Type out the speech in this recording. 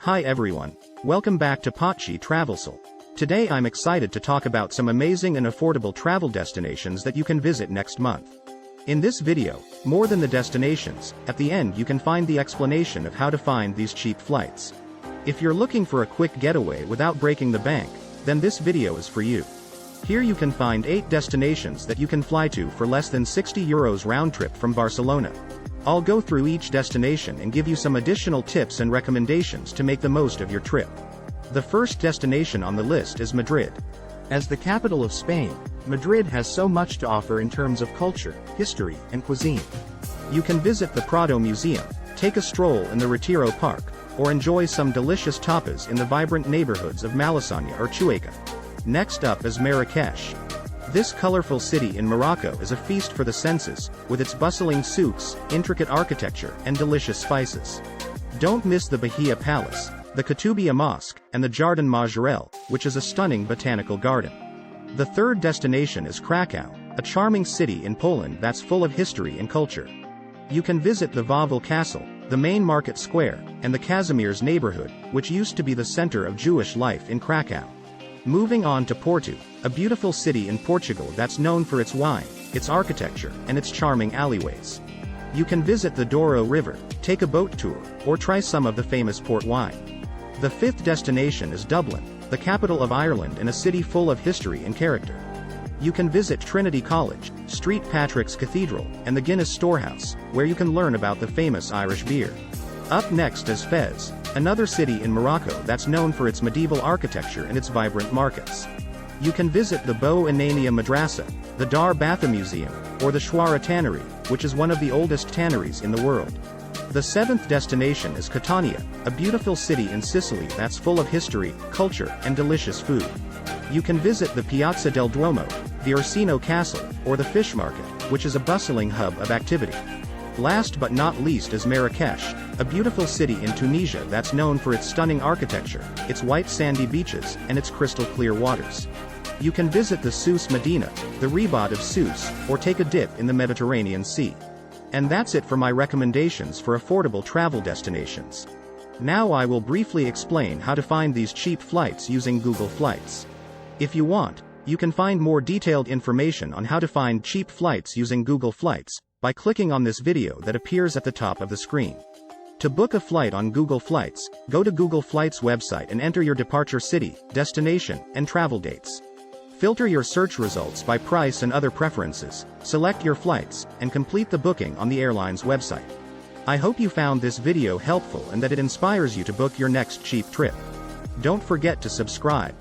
Hi everyone. Welcome back to Pachi Travelsel. Today I'm excited to talk about some amazing and affordable travel destinations that you can visit next month. In this video, more than the destinations, at the end you can find the explanation of how to find these cheap flights. If you're looking for a quick getaway without breaking the bank, then this video is for you. Here you can find 8 destinations that you can fly to for less than €60 round trip from Barcelona. I'll go through each destination and give you some additional tips and recommendations to make the most of your trip. The first destination on the list is Madrid. As the capital of Spain, Madrid has so much to offer in terms of culture, history, and cuisine. You can visit the Prado Museum, take a stroll in the Retiro Park, or enjoy some delicious tapas in the vibrant neighborhoods of Malasaña or Chueca. Next up is Marrakesh. This colorful city in Morocco is a feast for the senses, with its bustling souks, intricate architecture, and delicious spices. Don't miss the Bahia Palace, the Koutoubia Mosque, and the Jardin Majorelle, which is a stunning botanical garden. The third destination is Krakow, a charming city in Poland that's full of history and culture. You can visit the Wawel Castle, the main market square, and the Kazimierz neighborhood, which used to be the center of Jewish life in Krakow. Moving on to Porto, a beautiful city in Portugal that's known for its wine, its architecture, and its charming alleyways. You can visit the Douro River, take a boat tour, or try some of the famous port wine. The fifth destination is Dublin, the capital of Ireland and a city full of history and character. You can visit Trinity College, St. Patrick's Cathedral, and the Guinness Storehouse, where you can learn about the famous Irish beer. Up next is Fez, another city in Morocco that's known for its medieval architecture and its vibrant markets. You can visit the Bou Anania Madrasa, the Dar Batha Museum, or the Chouara Tannery, which is one of the oldest tanneries in the world. The seventh destination is Catania, a beautiful city in Sicily that's full of history, culture, and delicious food. You can visit the Piazza del Duomo, the Orsino Castle, or the Fish Market, which is a bustling hub of activity. Last but not least is Marrakesh, a beautiful city in Tunisia that's known for its stunning architecture, its white sandy beaches, and its crystal clear waters. You can visit the Sousse Medina, the Ribat of Sousse, or take a dip in the Mediterranean Sea. And that's it for my recommendations for affordable travel destinations. Now I will briefly explain how to find these cheap flights using Google Flights. If you want, you can find more detailed information on how to find cheap flights using Google Flights by clicking on this video that appears at the top of the screen. To book a flight on Google Flights, go to Google Flights website and enter your departure city, destination, and travel dates. Filter your search results by price and other preferences, select your flights, and complete the booking on the airline's website. I hope you found this video helpful and that it inspires you to book your next cheap trip. Don't forget to subscribe.